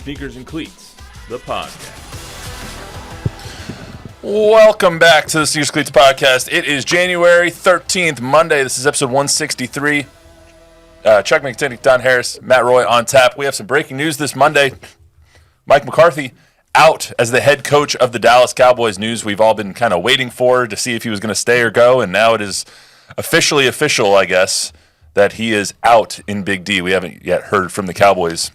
Sneakers and Cleats, the podcast. Welcome back to the Sneakers and Cleats podcast. It is January 13th, Monday. This is episode 163. Chuck McCarthy, Don Harris, Matt Roy on tap. We have some breaking news this Monday. Mike McCarthy out as the head coach of the Dallas Cowboys. News we've all been kind of waiting for to see if he was going to stay or go, and now it is officially official, I guess, that he is out in Big D. We haven't yet heard from the Cowboys,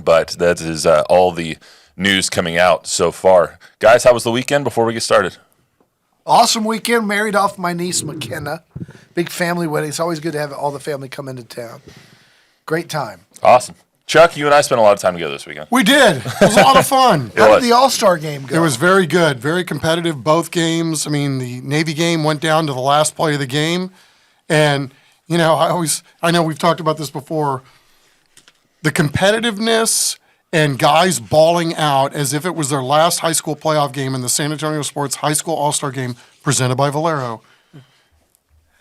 but that is all the news coming out so far. Guys, how was the weekend before we get started? Awesome weekend. Married off my niece, McKenna. Big family wedding. It's always good to have all the family come into town. Great time. Awesome. Chuck, you and I spent a lot of time together this weekend. We did. It was a lot of fun. How did the All-Star game go? It was very good, very competitive, both games. I mean, the Navy game went down to the last play of the game. And, you know, I know we've talked about this before, the competitiveness and guys bawling out as if it was their last high school playoff game in the San Antonio Sports High School All-Star Game presented by Valero.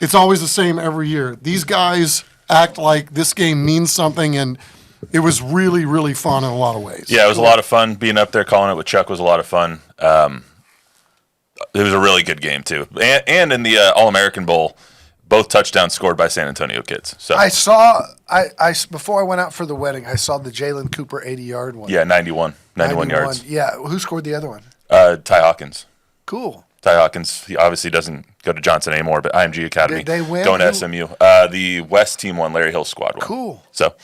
It's always the same every year. These guys act like this game means something, and it was really, really fun in a lot of ways. Yeah, it was a lot of fun. Being up there calling it with Chuck was a lot of fun. It was a really good game, too. And in the All-American Bowl, both touchdowns scored by San Antonio kids. So I saw, before I went out for the wedding, I saw the Jalen Cooper 80-yard one. Yeah, 91 yards. Yeah, who scored the other one? Ty Hawkins. Cool. Ty Hawkins, he obviously doesn't go to Johnson anymore, but IMG Academy. Did they win? Going to SMU. The West team won. Larry Hill's squad won. Cool. So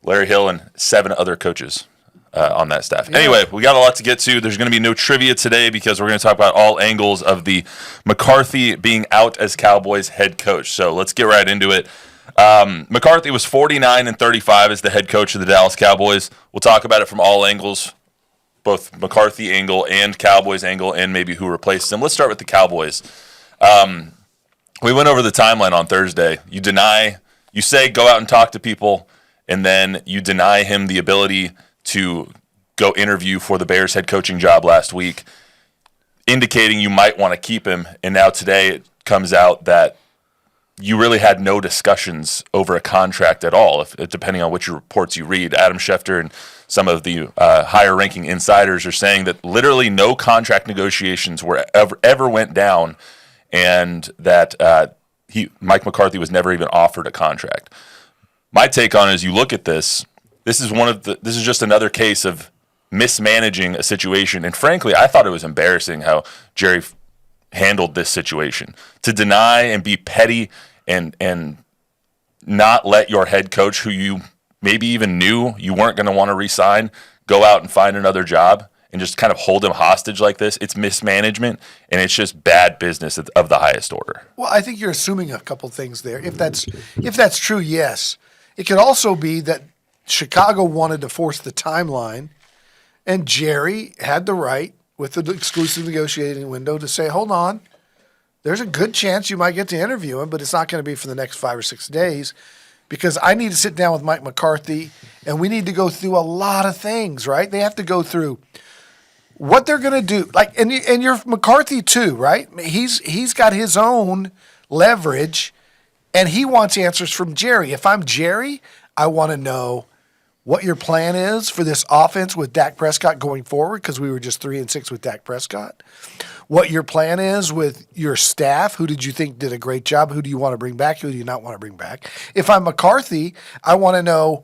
Larry Hill and 7 other coaches on that staff. Yeah. Anyway, we got a lot to get to. There's going to be no trivia today because we're going to talk about all angles of the McCarthy being out as Cowboys head coach. So let's get right into it. McCarthy was 49-35 as the head coach of the Dallas Cowboys. We'll talk about it from all angles, both McCarthy angle and Cowboys angle, and maybe who replaced him. Let's start with the Cowboys. We went over the timeline on Thursday. You say go out and talk to people, and then you deny him the ability to go interview for the Bears head coaching job last week, indicating you might want to keep him. And now today it comes out that you really had no discussions over a contract at all, depending on which reports you read. Adam Schefter and some of the higher-ranking insiders are saying that literally no contract negotiations were ever went down, and that Mike McCarthy was never even offered a contract. My take on it is, you look at this. This is just another case of mismanaging a situation, and frankly, I thought it was embarrassing how Jerry handled this situation. To deny and be petty and not let your head coach, who you maybe even knew you weren't going to want to re-sign, go out and find another job and just kind of hold him hostage like this. It's mismanagement, and it's just bad business of the highest order. Well, I think you're assuming a couple things there. If that's true, yes. It could also be that Chicago wanted to force the timeline, and Jerry had the right, with the exclusive negotiating window, to say, hold on, there's a good chance you might get to interview him, but it's not going to be for the next 5 or 6 days, because I need to sit down with Mike McCarthy, and we need to go through a lot of things, right? They have to go through what they're going to do. And you're McCarthy too, right? He's got his own leverage, and he wants answers from Jerry. If I'm Jerry, I want to know what your plan is for this offense with Dak Prescott going forward, because we were just 3-6 with Dak Prescott. What your plan is with your staff. Who did you think did a great job? Who do you want to bring back? Who do you not want to bring back? If I'm McCarthy, I want to know,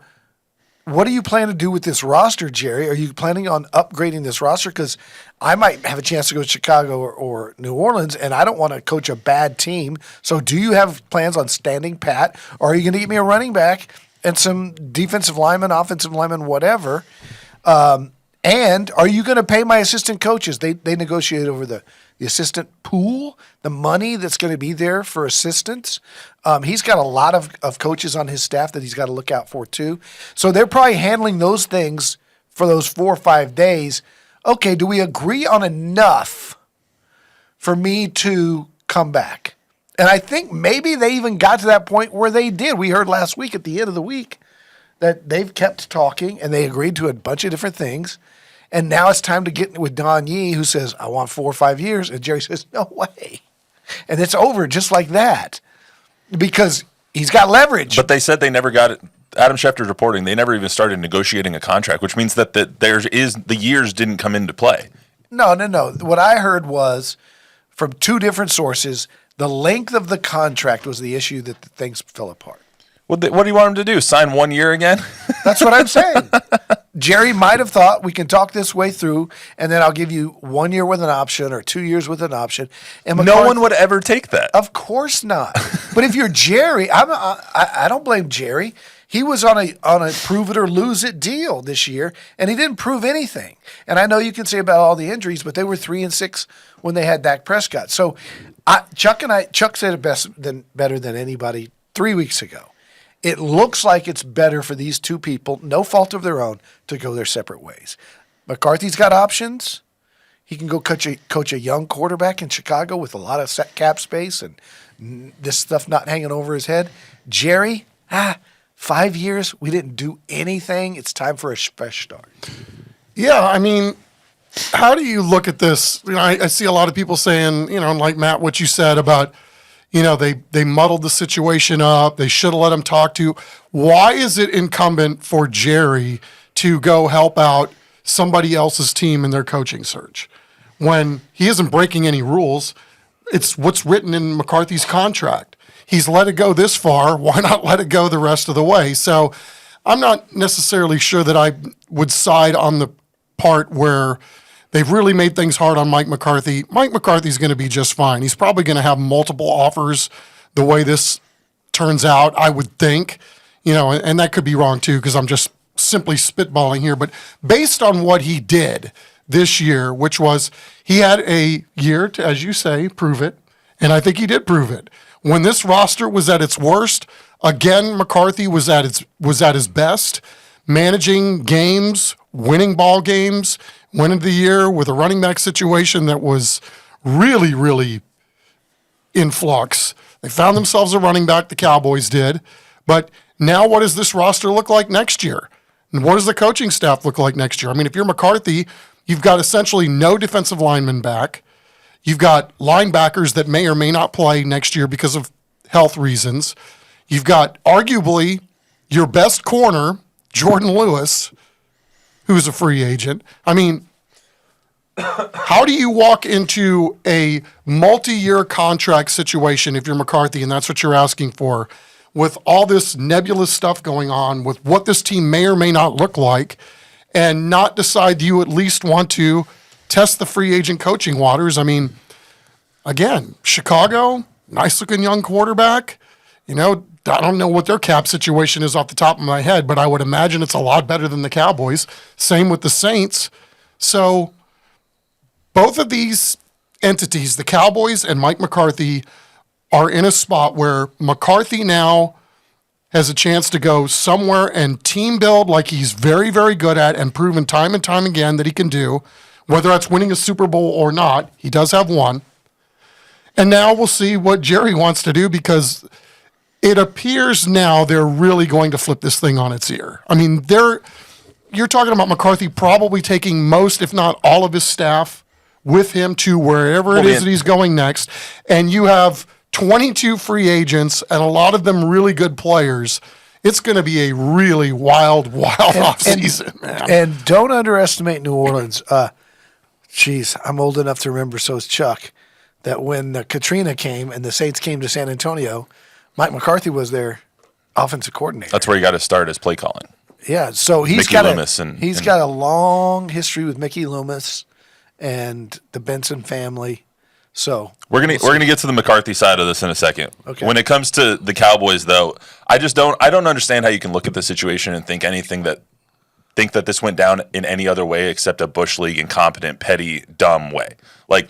what do you plan to do with this roster, Jerry? Are you planning on upgrading this roster? Because I might have a chance to go to Chicago or New Orleans, and I don't want to coach a bad team. So do you have plans on standing pat, or are you going to get me a running back and some defensive linemen, offensive linemen, whatever? And are you going to pay my assistant coaches? They negotiate over the assistant pool, the money that's going to be there for assistants. He's got a lot of coaches on his staff that he's got to look out for too. So they're probably handling those things for those 4 or 5 days. Okay, do we agree on enough for me to come back? And I think maybe they even got to that point where they did. We heard last week at the end of the week that they've kept talking and they agreed to a bunch of different things. And now it's time to get with Don Yee, who says, I want 4 or 5 years. And Jerry says, no way. And it's over just like that because he's got leverage. But they said they never got it. Adam Schefter's reporting, they never even started negotiating a contract, which means that the years didn't come into play. No. What I heard was from two different sources, the length of the contract was the issue that the things fell apart. What do you want him to do? Sign 1 year again? That's what I'm saying. Jerry might have thought we can talk this way through, and then I'll give you 1 year with an option or 2 years with an option. And No one would ever take that. Of course not. But if you're Jerry, I don't blame Jerry. He was on a prove it or lose it deal this year, and he didn't prove anything. And I know you can say about all the injuries, but they were 3-6 when they had Dak Prescott. So Chuck said it better than anybody 3 weeks ago. It looks like it's better for these two people, no fault of their own, to go their separate ways. McCarthy's got options. He can go coach a young quarterback in Chicago with a lot of set cap space and this stuff not hanging over his head. Jerry, 5 years, we didn't do anything. It's time for a fresh start. Yeah, I mean, how do you look at this? I see a lot of people saying, like Matt, what you said about, they muddled the situation up. They should have let him talk to. Why is it incumbent for Jerry to go help out somebody else's team in their coaching search when he isn't breaking any rules? It's what's written in McCarthy's contract. He's let it go this far. Why not let it go the rest of the way? So I'm not necessarily sure that I would side on the part where they've really made things hard on Mike McCarthy. Mike McCarthy's going to be just fine. He's probably going to have multiple offers the way this turns out, I would think. And that could be wrong too because I'm just simply spitballing here. But based on what he did this year, which was he had a year to, as you say, prove it. And I think he did prove it. When this roster was at its worst, again, McCarthy was at his best, managing games, winning ball games, went into the year with a running back situation that was really, really in flux. They found themselves a running back, the Cowboys did. But now what does this roster look like next year? And what does the coaching staff look like next year? I mean, if you're McCarthy, you've got essentially no defensive lineman back. You've got linebackers that may or may not play next year because of health reasons. You've got arguably your best corner, Jordan Lewis, who's a free agent. I mean, how do you walk into a multi-year contract situation if you're McCarthy and that's what you're asking for with all this nebulous stuff going on with what this team may or may not look like and not decide you at least want to test the free agent coaching waters? I mean, again, Chicago, nice-looking young quarterback. I don't know what their cap situation is off the top of my head, but I would imagine it's a lot better than the Cowboys. Same with the Saints. So both of these entities, the Cowboys and Mike McCarthy, are in a spot where McCarthy now has a chance to go somewhere and team build like he's very, very good at and proven time and time again that he can do, whether that's winning a Super Bowl or not. He does have one. And now we'll see what Jerry wants to do because it appears now they're really going to flip this thing on its ear. I mean, you're talking about McCarthy probably taking most, if not all of his staff with him to wherever it is that he's going next. And you have 22 free agents and a lot of them really good players. It's going to be a really wild offseason, man. And don't underestimate New Orleans. I'm old enough to remember, so is Chuck, that when Katrina came and the Saints came to San Antonio, Mike McCarthy was their offensive coordinator. That's where he got to start his play calling. Yeah, so he's got a long history with Mickey Loomis and the Benson family. So we're gonna get to the McCarthy side of this in a second. Okay. When it comes to the Cowboys, though, I don't understand how you can look at the situation and think that this went down in any other way except a Bush League incompetent, petty, dumb way. Like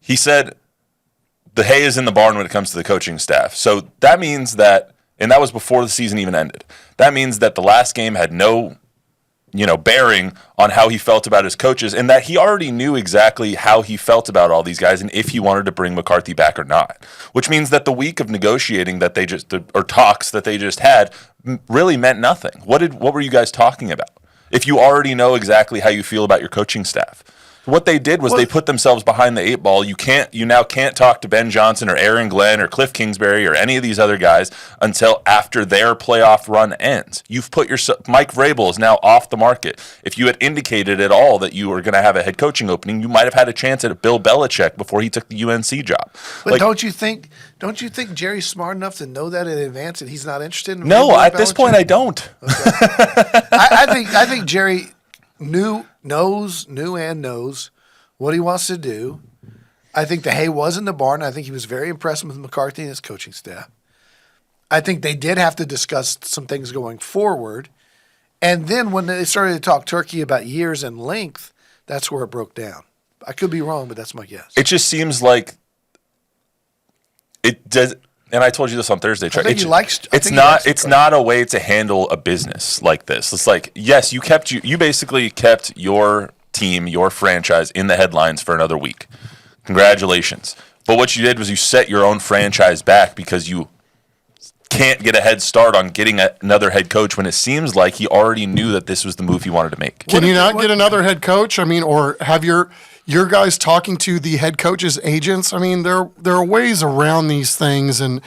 he said, the hay is in the barn when it comes to the coaching staff. So that means that, and that was before the season even ended. That means that the last game had no, bearing on how he felt about his coaches, and that he already knew exactly how he felt about all these guys and if he wanted to bring McCarthy back or not. Which means that the week of negotiating or talks that they just had really meant nothing. What were you guys talking about? If you already know exactly how you feel about your coaching staff. What they did was they put themselves behind the 8 ball. You now can't talk to Ben Johnson or Aaron Glenn or Cliff Kingsbury or any of these other guys until after their playoff run ends. You've put Mike Vrabel is now off the market. If you had indicated at all that you were going to have a head coaching opening, you might have had a chance at Bill Belichick before he took the UNC job. But don't you think Jerry's smart enough to know that in advance that he's not interested in? No, at this point I don't. Okay. I think Jerry knows what he wants to do. I think the hay was in the barn. I think he was very impressed with McCarthy and his coaching staff. I think they did have to discuss some things going forward. And then when they started to talk turkey about years and length, that's where it broke down. I could be wrong, but that's my guess. It just seems like it does. And I told you this on Thursday. It's not a way to handle a business like this. It's like, yes, you basically kept your team, your franchise in the headlines for another week. Congratulations. But what you did was you set your own franchise back because you can't get a head start on getting another head coach when it seems like he already knew that this was the move he wanted to make. Can you not get another head coach? I mean, or have your guys talking to the head coach's agents? I mean, there are ways around these things, and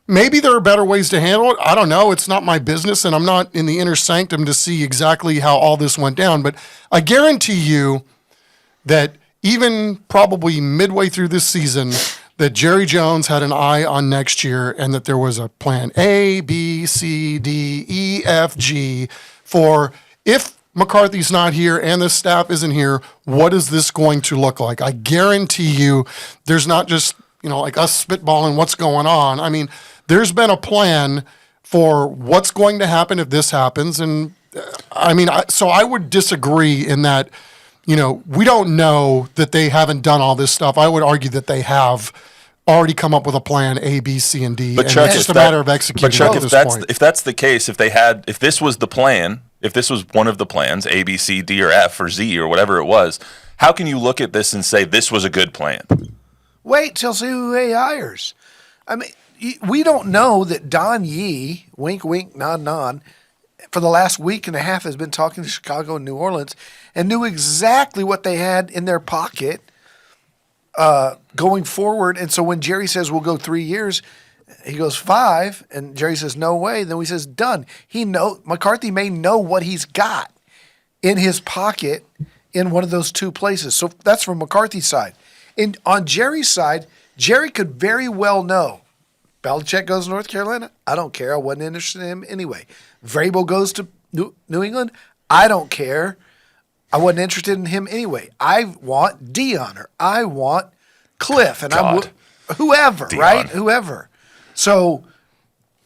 maybe there are better ways to handle it. I don't know. It's not my business, and I'm not in the inner sanctum to see exactly how all this went down. But I guarantee you that even probably midway through this season, that Jerry Jones had an eye on next year, and that there was a plan A, B, C, D, E, F, G for if McCarthy's not here and the staff isn't here, what is this going to look like? I guarantee you there's not just, like us spitballing what's going on. I mean, there's been a plan for what's going to happen if this happens. And so I would disagree in that, we don't know that they haven't done all this stuff. I would argue that they have already come up with a plan A, B, C, and D. But Chuck, it's just a matter of executing Chuck, at this point. If that's the case, if this was the plan, if this was one of the plans, A, B, C, D, or F, or Z, or whatever it was, how can you look at this and say this was a good plan? Wait till see who he hires. I mean, we don't know that Don Yee, wink, wink, nod, nod, for the last week and a half has been talking to Chicago and New Orleans and knew exactly what they had in their pocket going forward. And so when Jerry says we'll go 3 years, he goes 5, and Jerry says no way. Then he says done. McCarthy may know what he's got in his pocket in one of those two places. So that's from McCarthy's side. On Jerry's side, Jerry could very well know Belichick goes to North Carolina. I don't care. I wasn't interested in him anyway. Vrabel goes to New England. I don't care. I wasn't interested in him anyway. I want Dion, or I want Cliff, and whoever, Dion. Right? Whoever. So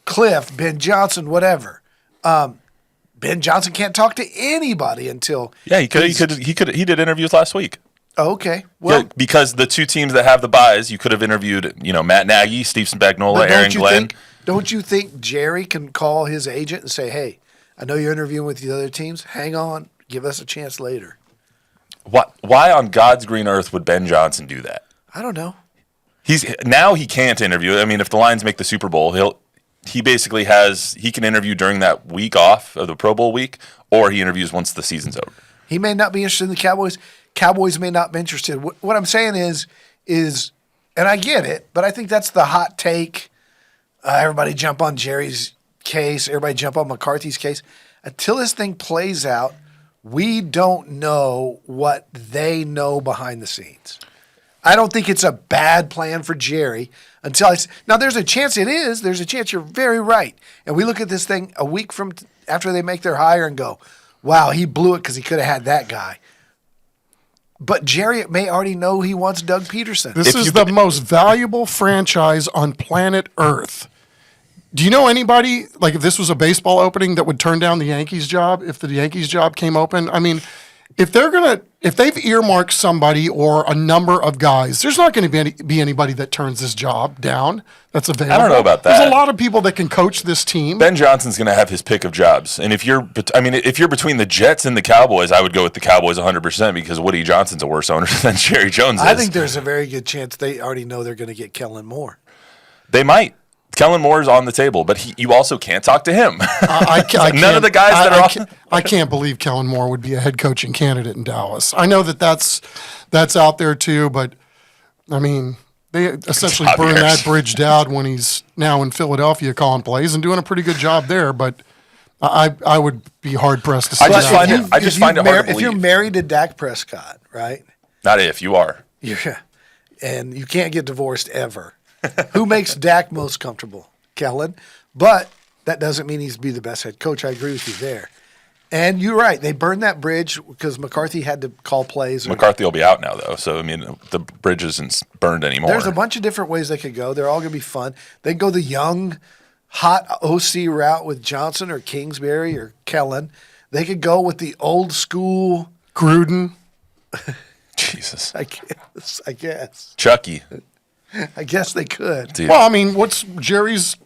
Cliff, Ben Johnson, whatever. Ben Johnson can't talk to anybody until he did interviews last week. Oh, okay. Well, because the two teams that have the buys, you could have interviewed, Matt Nagy, Steve Spagnuolo, Aaron Glenn. Don't you think Jerry can call his agent and say, "Hey, I know you're interviewing with the other teams. Hang on, give us a chance later." Why on God's green earth would Ben Johnson do that? I don't know. He can't interview. I mean, if the Lions make the Super Bowl, he can interview during that week off of the Pro Bowl week, or he interviews once the season's over. He may not be interested in the Cowboys. Cowboys may not be interested. What I'm saying is, and I get it, but I think that's the hot take. Everybody jump on Jerry's case. Everybody jump on McCarthy's case. Until this thing plays out, we don't know what they know behind the scenes. I don't think it's a bad plan for Jerry now there's a chance it is. There's a chance you're very right. And we look at this thing a week from after they make their hire and go, wow, he blew it because he could have had that guy. But Jerry may already know he wants Doug Peterson. This is the most valuable franchise on planet Earth. Do you know anybody, like if this was a baseball opening, that would turn down the Yankees job if the Yankees job came open? I mean, if they've earmarked somebody or a number of guys, there's not going to be anybody that turns this job down that's available. I don't know about that. There's a lot of people that can coach this team. Ben Johnson's going to have his pick of jobs. And if you're between the Jets and the Cowboys, I would go with the Cowboys 100% because Woody Johnson's a worse owner than Jerry Jones is. I think there's a very good chance they already know they're going to get Kellen Moore. They might. Kellen Moore's on the table, but you also can't talk to him. None of the guys that are I can't believe Kellen Moore would be a head coaching candidate in Dallas. I know that's out there too, but I mean, they essentially burned that bridge down when he's now in Philadelphia calling plays and doing a pretty good job there. But I would be hard pressed to see I just find it hard to believe. If you're married to Dak Prescott, right? Not if you are. Yeah, and you can't get divorced ever. Who makes Dak most comfortable? Kellen. But that doesn't mean he's be the best head coach. I agree with you there. And you're right. They burned that bridge because McCarthy had to call plays. McCarthy will be out now, though. So, I mean, the bridge isn't burned anymore. There's a bunch of different ways they could go. They're all going to be fun. They can go the young, hot OC route with Johnson or Kingsbury or Kellen. They could go with the old school. Gruden. Jesus. I guess. Chucky. I guess they could. Dude. Well, I mean, what's Jerry's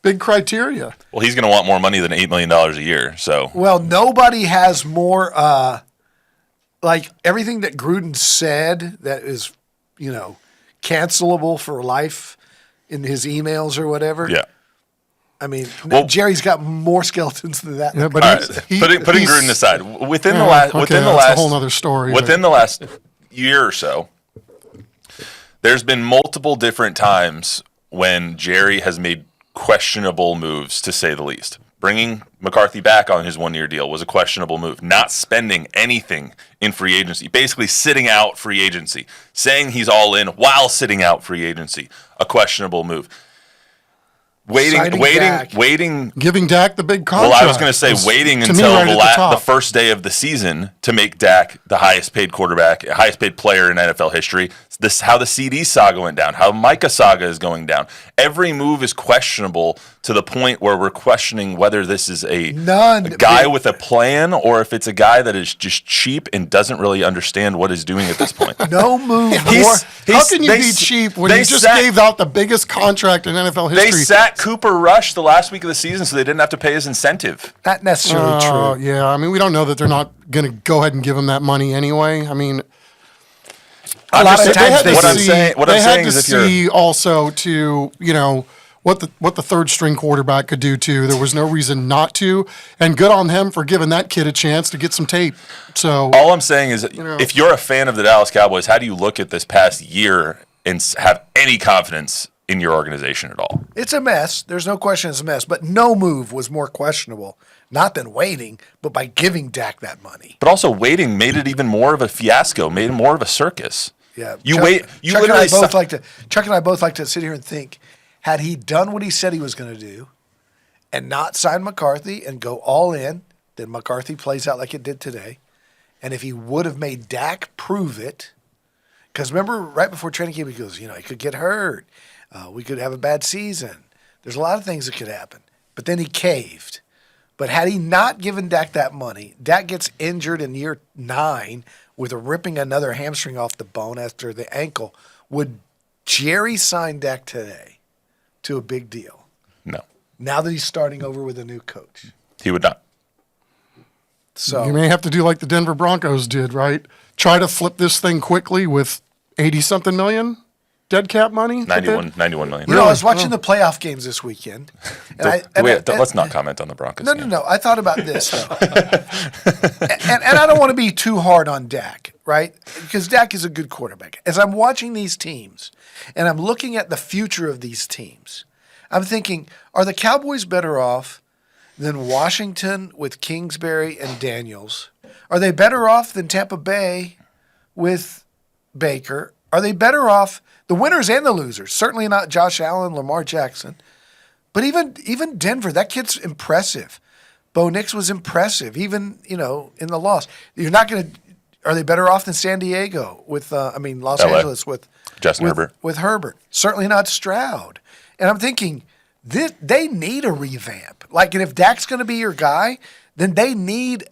big criteria? Well, he's going to want more money than $8 million a year. So, well, nobody has more. Like everything that Gruden said that is, cancelable for life in his emails or whatever. Yeah. I mean, Jerry's got more skeletons than that. Yeah, but putting Gruden aside, within the last a whole other story. Within the last year or so, there's been multiple different times when Jerry has made questionable moves, to say the least. Bringing McCarthy back on his one-year deal was a questionable move. Not spending anything in free agency, basically sitting out free agency, saying he's all in while sitting out free agency, a questionable move. Waiting, giving Dak the big contract. Well, I was going to say waiting until the first day of the season to make Dak the highest paid quarterback, highest paid player in NFL history. This how the CD saga went down, how Micah saga is going down. Every move is questionable to the point where we're questioning whether this is a guy with a plan or if it's a guy that is just cheap and doesn't really understand what he's doing at this point. No move. How can you be cheap when you just gave out the biggest contract in NFL history? They sat Cooper Rush the last week of the season so they didn't have to pay his incentive. Not necessarily true. Yeah, I mean, we don't know that they're not going to go ahead and give him that money anyway. I mean, a lot of times what I'm saying is if you're see also to what the third string quarterback could do too. There was no reason not to, and good on him for giving that kid a chance to get some tape. So all I'm saying is, if you're a fan of the Dallas Cowboys, how do you look at this past year and have any confidence in your organization at all? It's a mess. There's no question it's a mess. But no move was more questionable, not than waiting, but by giving Dak that money. But also waiting made it even more of a fiasco, made it more of a circus. Yeah, Chuck and I both like to sit here and think, had he done what he said he was going to do and not sign McCarthy and go all in, then McCarthy plays out like it did today. And if he would have made Dak prove it, because remember right before training camp, he goes, he could get hurt. We could have a bad season. There's a lot of things that could happen. But then he caved. But had he not given Dak that money, Dak gets injured in year 9 with ripping another hamstring off the bone after the ankle. Would Jerry sign Dak today to a big deal? No. Now that he's starting over with a new coach. He would not. So you may have to do like the Denver Broncos did, right? Try to flip this thing quickly with 80-something million dead cap money. 91 million. I was watching the playoff games this weekend. Let's not comment on the Broncos. No. I thought about this, though. and I don't want to be too hard on Dak, right? Because Dak is a good quarterback. As I'm watching these teams and I'm looking at the future of these teams, I'm thinking, are the Cowboys better off than Washington with Kingsbury and Daniels? Are they better off than Tampa Bay with Baker? Are they better off, the winners and the losers? Certainly not Josh Allen, Lamar Jackson. But even Denver, that kid's impressive. Bo Nix was impressive, even, in the loss. You're not going to – are they better off than San Diego with Los Angeles with Justin Herbert? With Herbert. Certainly not Stroud. And I'm thinking they need a revamp. And if Dak's going to be your guy, then they need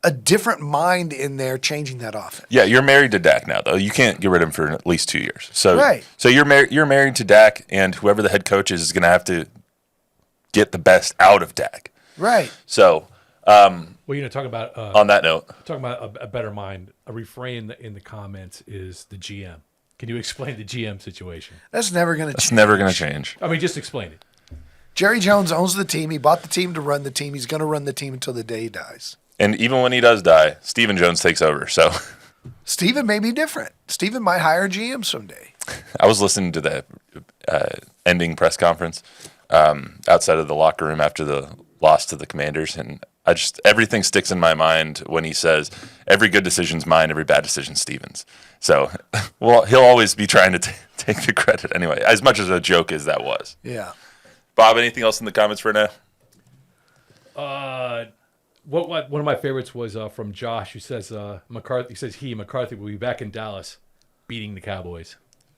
a different mind in there changing that offense. Yeah, you're married to Dak now, though. You can't get rid of him for at least 2 years. So, right. So you're married to Dak, and whoever the head coach is going to have to get the best out of Dak. Right. So, talk about on that note, talking about a better mind. A refrain in the comments is the GM. Can you explain the GM situation? That's never going to change. It's never going to change. I mean, just explain it. Jerry Jones owns the team. He bought the team to run the team. He's going to run the team until the day he dies. And even when he does die, Stephen Jones takes over. So Stephen may be different. Stephen might hire GM someday. I was listening to the ending press conference outside of the locker room after the loss to the Commanders, and everything sticks in my mind when he says, "Every good decision's mine, every bad decision's Stephen's." So, well, he'll always be trying to take the credit anyway, as much as a joke as that was. Yeah. Bob, anything else in the comments for now? One of my favorites was from Josh, who says McCarthy will be back in Dallas, beating the Cowboys.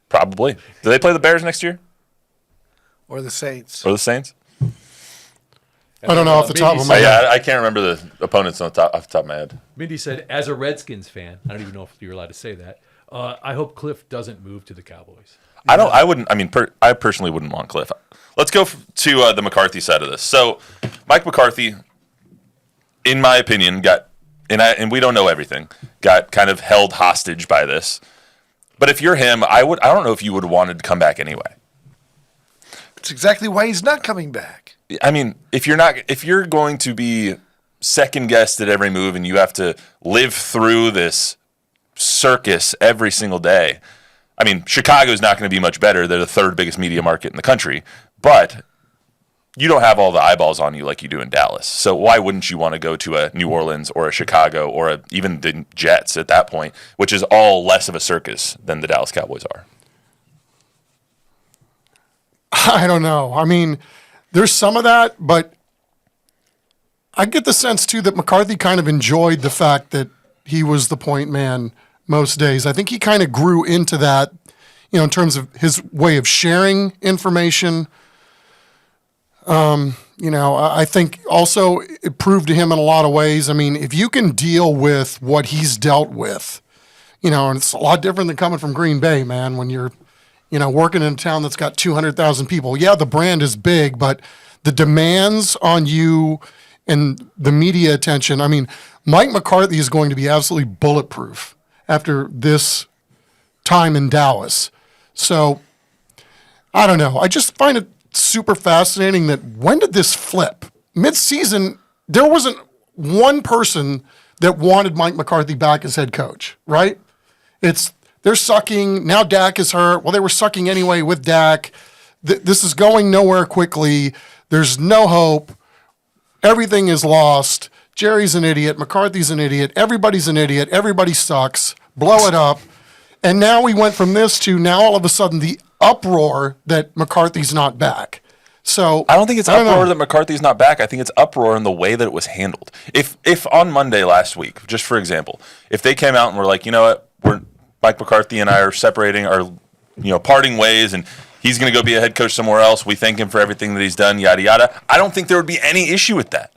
Probably. Do they play the Bears next year? Or the Saints. Or the Saints? I don't know off the top of my head. Yeah, I can't remember the opponents off the top of my head. Mindy said, as a Redskins fan, I don't even know if you're allowed to say that, I hope Cliff doesn't move to the Cowboys. I personally wouldn't want Cliff. Let's go to the McCarthy side of this. So, Mike McCarthy, in my opinion, and we don't know everything, got kind of held hostage by this. But if you're him, I don't know if you would have wanted to come back anyway. It's exactly why he's not coming back. I mean, if you're going to be second guessed at every move and you have to live through this circus every single day, I mean, Chicago's not going to be much better. They're the third biggest media market in the country, but you don't have all the eyeballs on you like you do in Dallas. So why wouldn't you want to go to a New Orleans or a Chicago or even the Jets at that point, which is all less of a circus than the Dallas Cowboys are? I don't know. I mean, there's some of that, but I get the sense, too, that McCarthy kind of enjoyed the fact that he was the point man most days. I think he kind of grew into that, in terms of his way of sharing information. I think also it proved to him in a lot of ways. I mean, if you can deal with what he's dealt with, and it's a lot different than coming from Green Bay, man, when you're working in a town that's got 200,000 people. Yeah, the brand is big, but the demands on you and the media attention. I mean, Mike McCarthy is going to be absolutely bulletproof after this time in Dallas. So, I don't know. I just find it super fascinating that when did this flip? Mid-season, there wasn't one person that wanted Mike McCarthy back as head coach, right? They're sucking. Now Dak is hurt. Well, they were sucking anyway with Dak. This is going nowhere quickly. There's no hope. Everything is lost. Jerry's an idiot. McCarthy's an idiot. Everybody's an idiot. Everybody sucks. Blow it up. And now we went from this to now all of a sudden the uproar that McCarthy's not back. So I don't think it's uproar that McCarthy's not back. I think it's uproar in the way that it was handled. If on Monday last week, just for example, if they came out and were like, you know what, Mike McCarthy and I are separating, parting ways, and he's going to go be a head coach somewhere else. We thank him for everything that he's done, yada, yada. I don't think there would be any issue with that.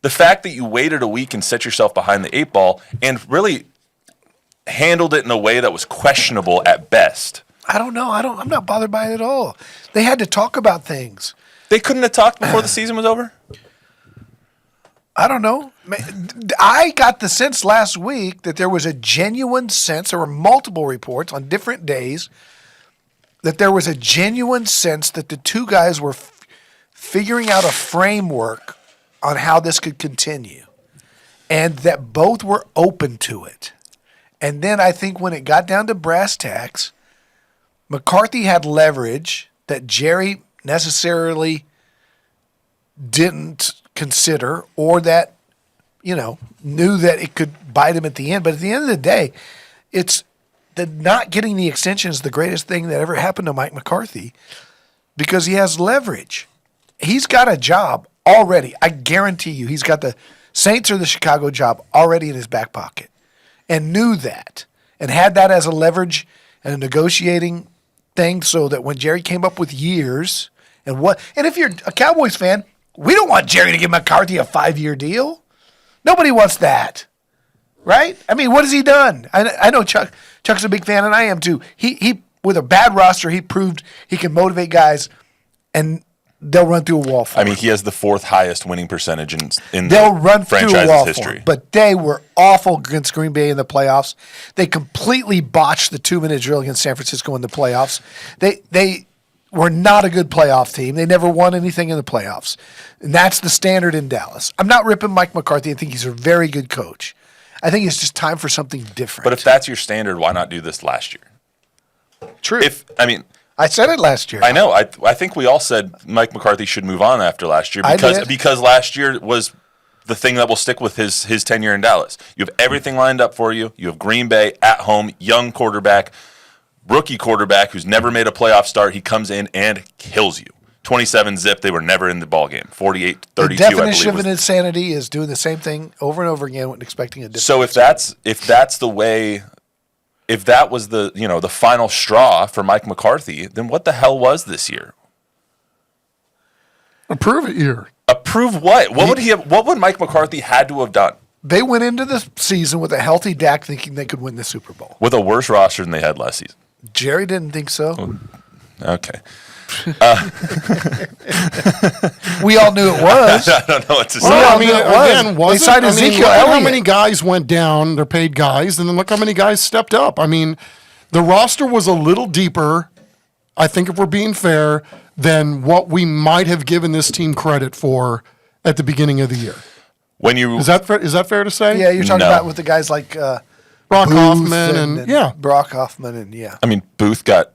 The fact that you waited a week and set yourself behind the eight ball and really handled it in a way that was questionable at best. I don't know. I'm not bothered by it at all. They had to talk about things. They couldn't have talked before the season was over? I don't know. I got the sense last week that there was a genuine sense, there were multiple reports on different days, that there was a genuine sense that the two guys were figuring out a framework on how this could continue, and that both were open to it. And then I think when it got down to brass tacks, McCarthy had leverage that Jerry necessarily didn't consider, or that, knew that it could bite him at the end. But at the end of the day, it's the not getting the extension is the greatest thing that ever happened to Mike McCarthy, because he has leverage. He's got a job already. I guarantee you he's got the Saints or the Chicago job already in his back pocket, and knew that and had that as a leverage and a negotiating thing, so that when Jerry came up with years and if you're a Cowboys fan, we don't want Jerry to give McCarthy a 5-year deal. Nobody wants that, right? I mean, what has he done? I know Chuck's a big fan, and I am too. He with a bad roster, he proved he can motivate guys, and they'll run through a wall for him. I mean, he has the 4th highest winning percentage in they'll the run through a wall franchise's for history. him. But they were awful against Green Bay in the playoffs. They completely botched the 2-minute drill against San Francisco in the playoffs. They were not a good playoff team. They never won anything in the playoffs. And that's the standard in Dallas. I'm not ripping Mike McCarthy. I think he's a very good coach. I think it's just time for something different. But if that's your standard, why not do this last year? True. I said it last year. I know. I think we all said Mike McCarthy should move on after last year because last year was the thing that will stick with his tenure in Dallas. You have everything lined up for you. You have Green Bay at home, young quarterback, rookie quarterback who's never made a playoff start. He comes in and kills you. 27-zip. They were never in the ballgame. 48-32, the I believe. definition of an insanity is doing the same thing over and over again and expecting a different. So if that's the way, if that was the final straw for Mike McCarthy, then what the hell was this year? Approve it year. Approve what? What would Mike McCarthy had to have done? They went into the season with a healthy Dak thinking they could win the Super Bowl. With a worse roster than they had last season. Jerry didn't think so. Okay. We all knew it was. I don't know what to say. Well, I mean, again, they signed Ezekiel look at how Elliott. many guys went down, they're paid guys, and then look how many guys stepped up. I mean, the roster was a little deeper, I think if we're being fair, than what we might have given this team credit for at the beginning of the year. Is that fair to say? Yeah, you're talking No. about with the guys like Brock Booth Hoffman and Brock Hoffman and yeah. I mean, Booth got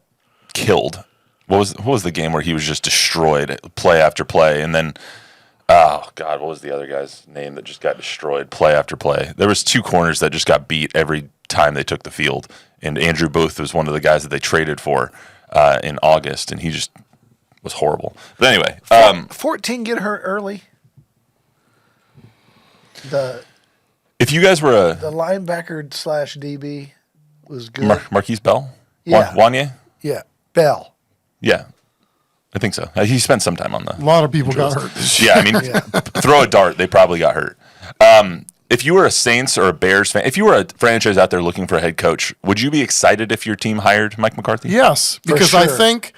killed. What was the game where he was just destroyed play after play, and then oh god, what was the other guy's name that just got destroyed play after play? There was two corners that just got beat every time they took the field, and Andrew Booth was one of the guys that they traded for in August, and he just was horrible. But anyway, 14 get hurt early. if you guys were The linebacker / DB was good. Marquise Bell, Yeah. Wanye, Yeah, Bell. yeah, I think so. He spent some time on the. a lot of people got hurt this year. Yeah, I mean, throw a dart, they probably got hurt. If you were a Saints or a Bears fan, if you were a franchise out there looking for a head coach, would you be excited if your team hired Mike McCarthy? Yes, because I sure. think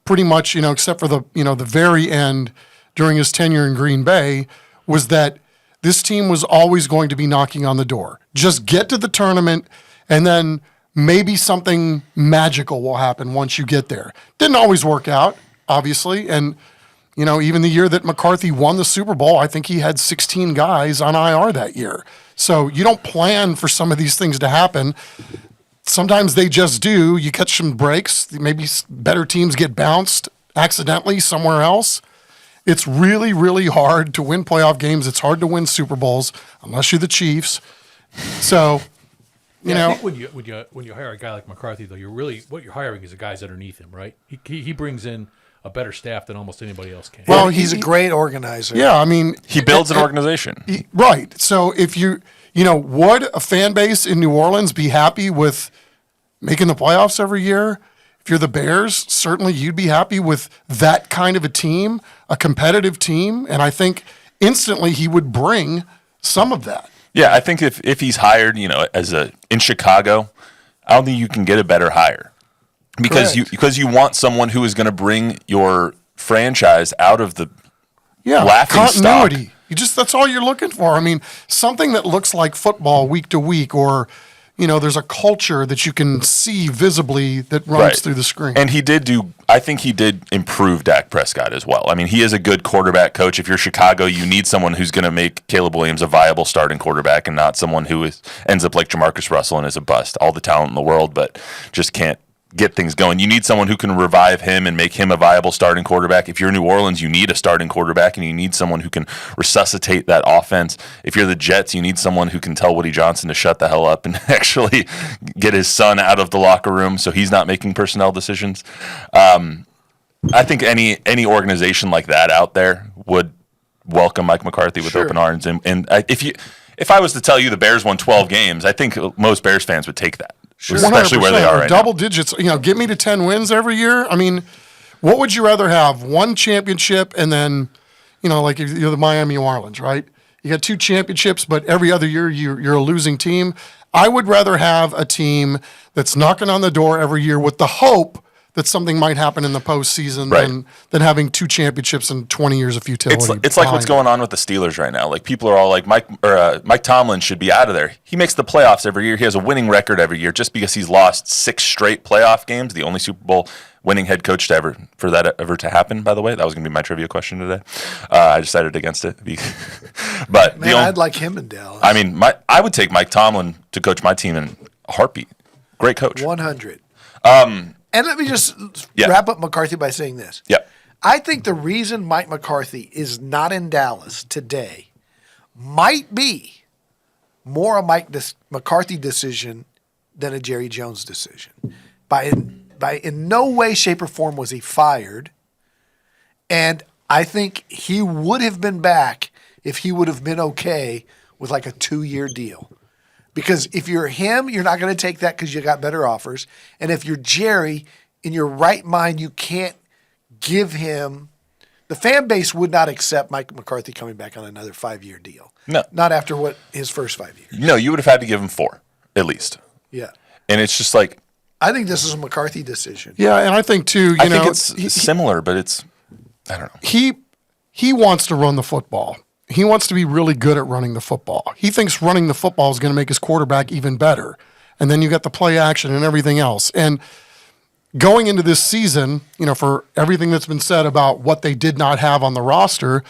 pretty much, except for the very end during his tenure in Green Bay, was that this team was always going to be knocking on the door. Just get to the tournament, and then maybe something magical will happen once you get there. Didn't always work out, obviously, and even the year that McCarthy won the Super Bowl, I think he had 16 guys on IR that year. So you don't plan for some of these things to happen. Sometimes they just do. You catch some breaks. Maybe better teams get bounced accidentally somewhere else. It's really, really hard to win playoff games. It's hard to win Super Bowls unless you're the Chiefs. So, I think when you hire a guy like McCarthy, though, what you're hiring is the guys underneath him, right? He brings in a better staff than almost anybody else can. Well, he's a great organizer. yeah, I mean, He builds an organization. right. So if would a fan base in New Orleans be happy with making the playoffs every year? If you're the Bears, certainly you'd be happy with that kind of a team, a competitive team, and I think instantly he would bring some of that. Yeah, I think if he's hired, in Chicago, I don't think you can get a better hire because you want someone who is going to bring your franchise out of the laughing continuity. stock. That's all you're looking for. I mean, something that looks like football week to week, or there's a culture that you can see visibly that runs through the screen. And I think he did improve Dak Prescott as well. I mean, he is a good quarterback coach. If you're Chicago, you need someone who's going to make Caleb Williams a viable starting quarterback and not someone who ends up like Jamarcus Russell and is a bust. All the talent in the world, but just can't get things going. You need someone who can revive him and make him a viable starting quarterback. If you're New Orleans, you need a starting quarterback, and you need someone who can resuscitate that offense. If you're the Jets, you need someone who can tell Woody Johnson to shut the hell up and actually get his son out of the locker room so he's not making personnel decisions. I think any organization like that out there would welcome Mike McCarthy with open arms. And if I was to tell you the Bears won 12 games, I think most Bears fans would take that. Especially where they are right double now. digits, get me to 10 wins every year. I mean, what would you rather have? One championship and then, like you're the Miami Marlins, right? You got 2 championships, but every other year you're a losing team. I would rather have a team that's knocking on the door every year with the hope that something might happen in the postseason Right. than having 2 championships and 20 years of futility. It's like what's going on with the Steelers right now. Like people are all like Mike Tomlin should be out of there. He makes the playoffs every year. He has a winning record every year just because he's lost 6 straight playoff games. The only Super Bowl winning head coach to ever to happen. By the way, that was going to be my trivia question today. I decided against it. But Man, I'd like him in Dallas. I mean, I would take Mike Tomlin to coach my team in a heartbeat. Great coach. 100. And let me just wrap up McCarthy by saying this. Yeah. I think the reason Mike McCarthy is not in Dallas today might be more a McCarthy decision than a Jerry Jones decision. In no way, shape, or form was he fired. And I think he would have been back if he would have been okay with like a 2-year deal. Because if you're him, you're not going to take that because you got better offers. And if you're Jerry, in your right mind, you can't give him – the fan base would not accept Mike McCarthy coming back on another 5-year deal. No. Not after his first 5 years. No, you would have had to give him 4, at least. Yeah. And it's just like – I think this is a McCarthy decision. Yeah, and I think too, I think it's similar, but it's – I don't know. He wants to run the football. He wants to be really good at running the football. He thinks running the football is going to make his quarterback even better. And then you got the play action and everything else. And going into this season, for everything that's been said about what they did not have on the roster,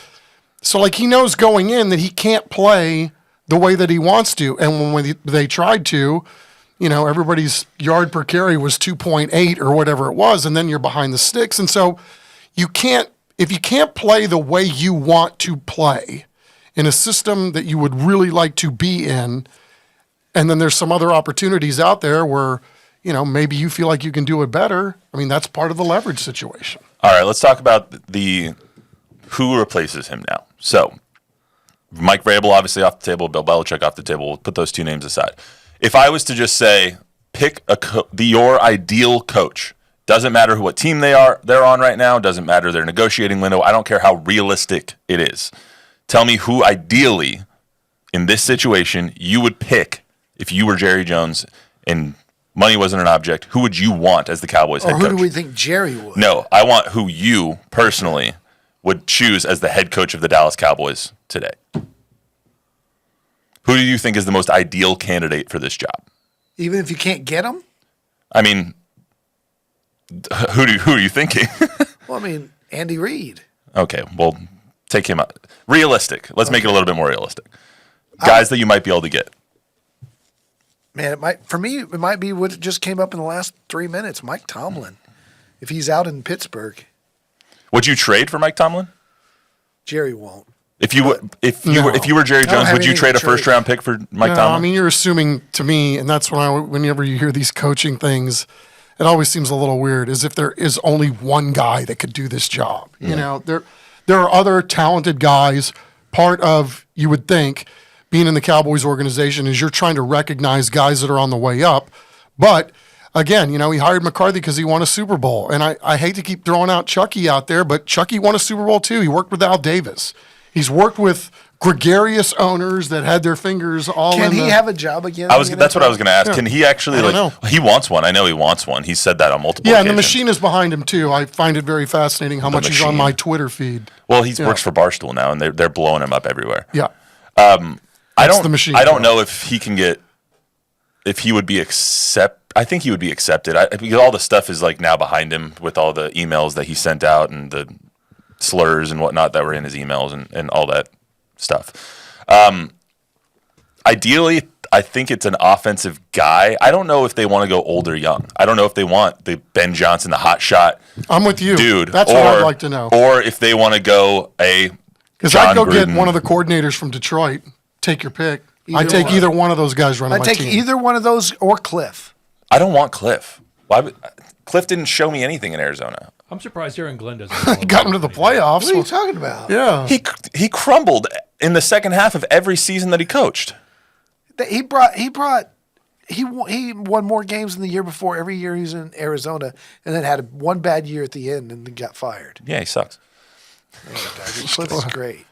so like he knows going in that he can't play the way that he wants to. And when they tried to, everybody's yard per carry was 2.8 or whatever it was, and then you're behind the sticks. And so if you can't play the way you want to play in a system that you would really like to be in, and then there's some other opportunities out there where, maybe you feel like you can do it better. I mean, that's part of the leverage situation. All right, let's talk about who replaces him now. So, Mike Vrabel obviously off the table, Bill Belichick off the table. We'll put those 2 names aside. If I was to just say, pick your ideal coach, doesn't matter what team they're on right now, doesn't matter their negotiating window, I don't care how realistic it is. Tell me who ideally, in this situation, you would pick if you were Jerry Jones and money wasn't an object. Who would you want as the Cowboys head coach? Or who do we think Jerry would? No, I want who you personally would choose as the head coach of the Dallas Cowboys today. Who do you think is the most ideal candidate for this job? Even if you can't get him? I mean, who are you thinking? Well, Andy Reid. Okay, well, take him out. Realistic. Let's make it a little bit more realistic. Guys that you might be able to get. Man, it might be what just came up in the last 3 minutes. Mike Tomlin, if he's out in Pittsburgh. Would you trade for Mike Tomlin? Jerry won't. If you were Jerry Jones, would you trade a first round pick for Mike Tomlin? I mean, you're assuming to me, and that's whenever you hear these coaching things, it always seems a little weird, as if there is only one guy that could do this job. Yeah. There are other talented guys. Part of, you would think, being in the Cowboys organization is you're trying to recognize guys that are on the way up. But again, he hired McCarthy because he won a Super Bowl. And I hate to keep throwing out Chucky out there, but Chucky won a Super Bowl too. He worked with Al Davis. He's worked with gregarious owners that had their fingers all Can in he have a job again? That's what I was going to ask. Yeah. Can he actually, I don't know. He wants one. I know he wants one. He said that on multiple occasions. occasions. And the machine is behind him too. I find it very fascinating how much he's on my Twitter feed. Well, he works for Barstool now, and they're blowing him up everywhere. Yeah. I don't know if he can get, if he would be I think he would be accepted. Because all the stuff is like now behind him with all the emails that he sent out and the slurs and whatnot that were in his emails and all that stuff. Ideally, I think it's an offensive guy. I don't know if they want to go old or young. I don't know if they want the Ben Johnson, the hot shot. I'm with you, dude. That's what I'd like to know. Or if they want to go because I'd go get one of the coordinators from Detroit. Take your pick. I'd take either one of those guys running my team. I'd take either one of those or Cliff. I don't want Cliff. Cliff didn't show me anything in Arizona. I'm surprised Aaron Glenn doesn't. Got him to the playoffs. What are you talking about? Yeah. He crumbled in the second half of every season that he coached. He won more games than the year before every year he was in Arizona, and then had one bad year at the end and then got fired. Yeah, he sucks. Cliff is great.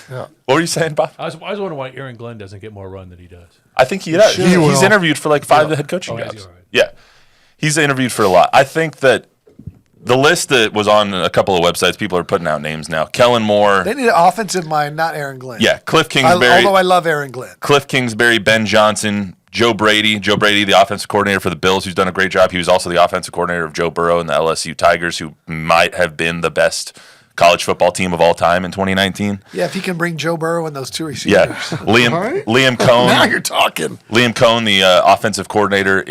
Yeah. What were you saying, Bob? I was wondering why Aaron Glenn doesn't get more run than he does. I think he does. He's interviewed for like 5 head coaching jobs. Right. Yeah. He's interviewed for a lot. I think that The list that was on a couple of websites, people are putting out names now. Kellen Moore. They need an offensive mind, not Aaron Glenn. Yeah, Cliff Kingsbury. Although I love Aaron Glenn. Cliff Kingsbury, Ben Johnson, Joe Brady. Joe Brady, the offensive coordinator for the Bills, who's done a great job. He was also the offensive coordinator of Joe Burrow and the LSU Tigers, who might have been the best college football team of all time in 2019. Yeah, if he can bring Joe Burrow and those two receivers. Yeah, Liam Cohn. Now you're talking. Liam Cohn, the offensive coordinator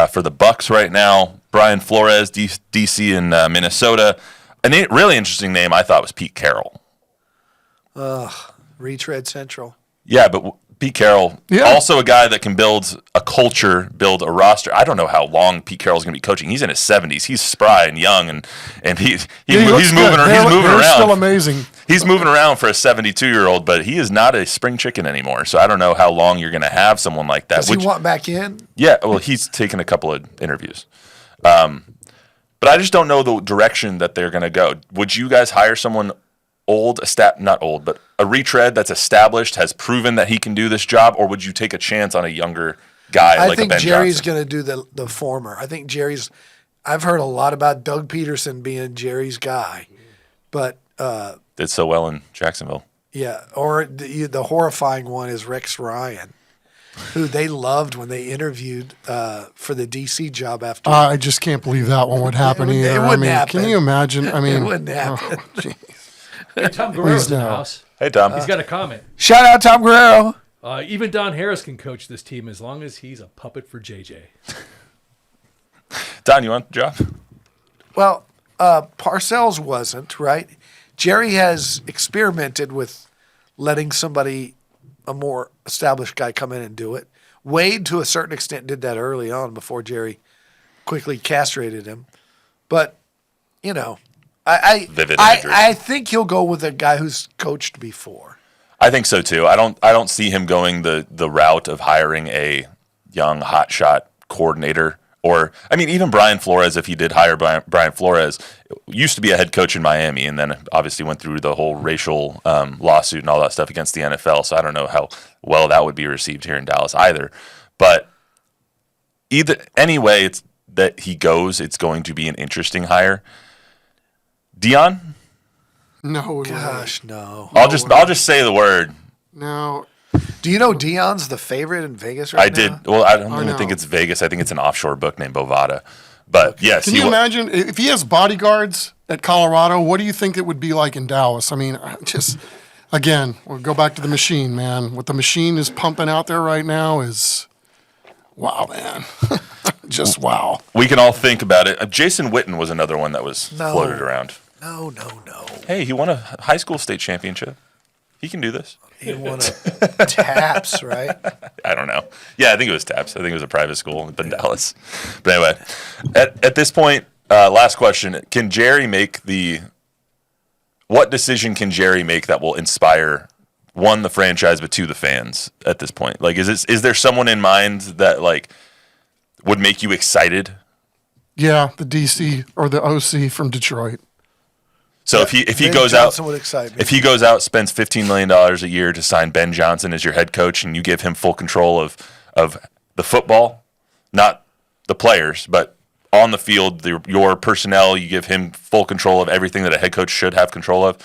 for the Bucks right now. Brian Flores, DC in Minnesota. A really interesting name I thought was Pete Carroll. Retread Central. Yeah, but Pete Carroll, also a guy that can build a culture, build a roster. I don't know how long Pete Carroll's going to be coaching. He's in his 70s. He's spry and young, and he's moving around. Still amazing. He's moving around for a 72-year-old, but he is not a spring chicken anymore. So I don't know how long you're going to have someone like that. Does he want back in? Yeah, well, he's taken a couple of interviews. But I just don't know the direction that they're going to go. Would you guys hire someone not old, but a retread that's established, has proven that he can do this job, or would you take a chance on a younger guy like a Ben Johnson? I think Jerry's going to do the former. I think I've heard a lot about Doug Peterson being Jerry's guy, but did so well in Jacksonville. Yeah, or the horrifying one is Rex Ryan, who they loved when they interviewed for the DC job after. I just can't believe that one would happen either. It wouldn't happen. Can you imagine? I mean, it wouldn't happen. Hey, Tom Guerrero's in the house. Hey, Tom. He's got a comment. Shout out Tom Guerrero. Even Don Harris can coach this team as long as he's a puppet for JJ. Don, you want the job? Well, Parcells wasn't, right? Jerry has experimented with letting a more established guy, come in and do it. Wade, to a certain extent, did that early on before Jerry quickly castrated him. But, I think he'll go with a guy who's coached before. I think so too. I don't see him going the route of hiring a young hotshot coordinator. Or, even Brian Flores, if he did hire Brian Flores, used to be a head coach in Miami, and then obviously went through the whole racial lawsuit and all that stuff against the NFL. So I don't know how well that would be received here in Dallas either. But any way it's that he goes, it's going to be an interesting hire. Dion? No. Gosh, no. I'll just say the word. No. Do you know Dion's the favorite in Vegas right now? I did. Well, I don't even think it's Vegas. I think it's an offshore book named Bovada. But yes. Can you imagine if he has bodyguards at Colorado? What do you think it would be like in Dallas? Again, we'll go back to the machine, man. What the machine is pumping out there right now is, wow, man. Just wow. We can all think about it. Jason Witten was another one that was floated around. No. Hey, he won a high school state championship. He can do this. He won a TAPS, right? I don't know. Yeah, I think it was TAPS. I think it was a private school in Dallas. But anyway, at this point, last question. Can Jerry what decision can Jerry make that will inspire, one, the franchise, but two, the fans at this point? Like, is there someone in mind that, would make you excited? Yeah, the DC or the OC from Detroit. So if he goes out, if he goes out, spends $15 million a year to sign Ben Johnson as your head coach, and you give him full control of the football, not the players, but on the field, your personnel, you give him full control of everything that a head coach should have control of.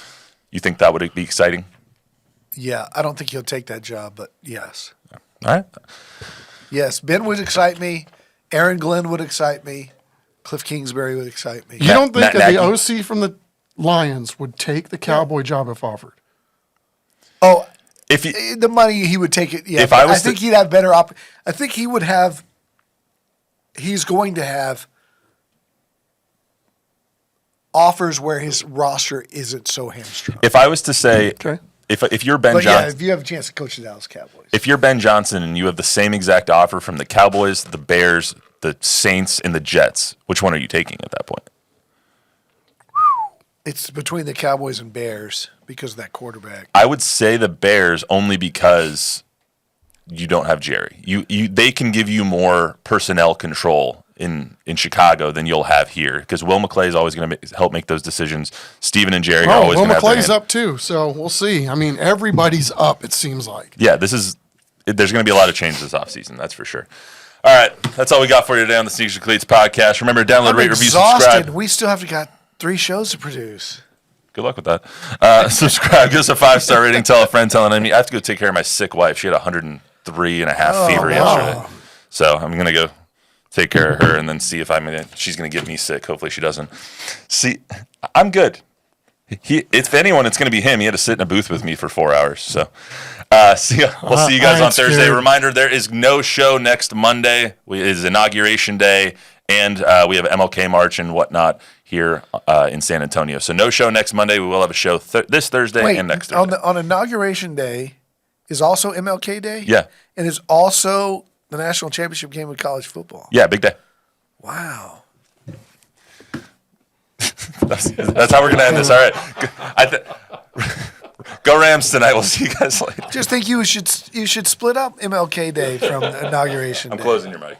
You think that would be exciting? Yeah, I don't think he'll take that job, but yes. All right. Yes, Ben would excite me. Aaron Glenn would excite me. Cliff Kingsbury would excite me. You don't think that the OC from the Lions would take the Cowboy job if offered? Oh, the money he would take it. Yeah, I think he'd have better. I think he would have. He's going to have offers where his roster isn't so hamstrung. If I was to say, if you're Ben Johnson, if you have a chance to coach the Dallas Cowboys, if you're Ben Johnson and you have the same exact offer from the Cowboys, the Bears, the Saints, and the Jets, which one are you taking at that point? It's between the Cowboys and Bears because of that quarterback. I would say the Bears only because you don't have Jerry. They can give you more personnel control in Chicago than you'll have here because Will McClay is always going to help make those decisions. Steven and Jerry are always going to have their hand. Will McClay's up too, so we'll see. Everybody's up, it seems like. Yeah, there's going to be a lot of change this offseason, that's for sure. All right, that's all we got for you today on the Sneakers and Cleats podcast. Remember, download, I'm rate, review, exhausted. subscribe. We still have got 3 shows to produce. Good luck with that. Subscribe, give us a 5-star rating, tell a friend, tell an enemy. I have to go take care of my sick wife. She had 103.5 fever yesterday. So I'm going to go take care of her and then see if she's going to get me sick. Hopefully she doesn't. See, I'm good. If anyone, it's going to be him. He had to sit in a booth with me for 4 hours. So we'll see you guys on Thursday. Scared. Reminder, there is no show next Monday. It is Inauguration Day, and we have MLK March and whatnot here in San Antonio. So no show next Monday. We will have a show this Thursday and next Thursday. On Inauguration Day is also MLK Day? Yeah. And is also the national championship game of college football. Yeah, big day. Wow. That's how we're going to end this. All right. Go Rams tonight. We'll see you guys later. Just think you should split up MLK Day from Inauguration Day. I'm closing your mic.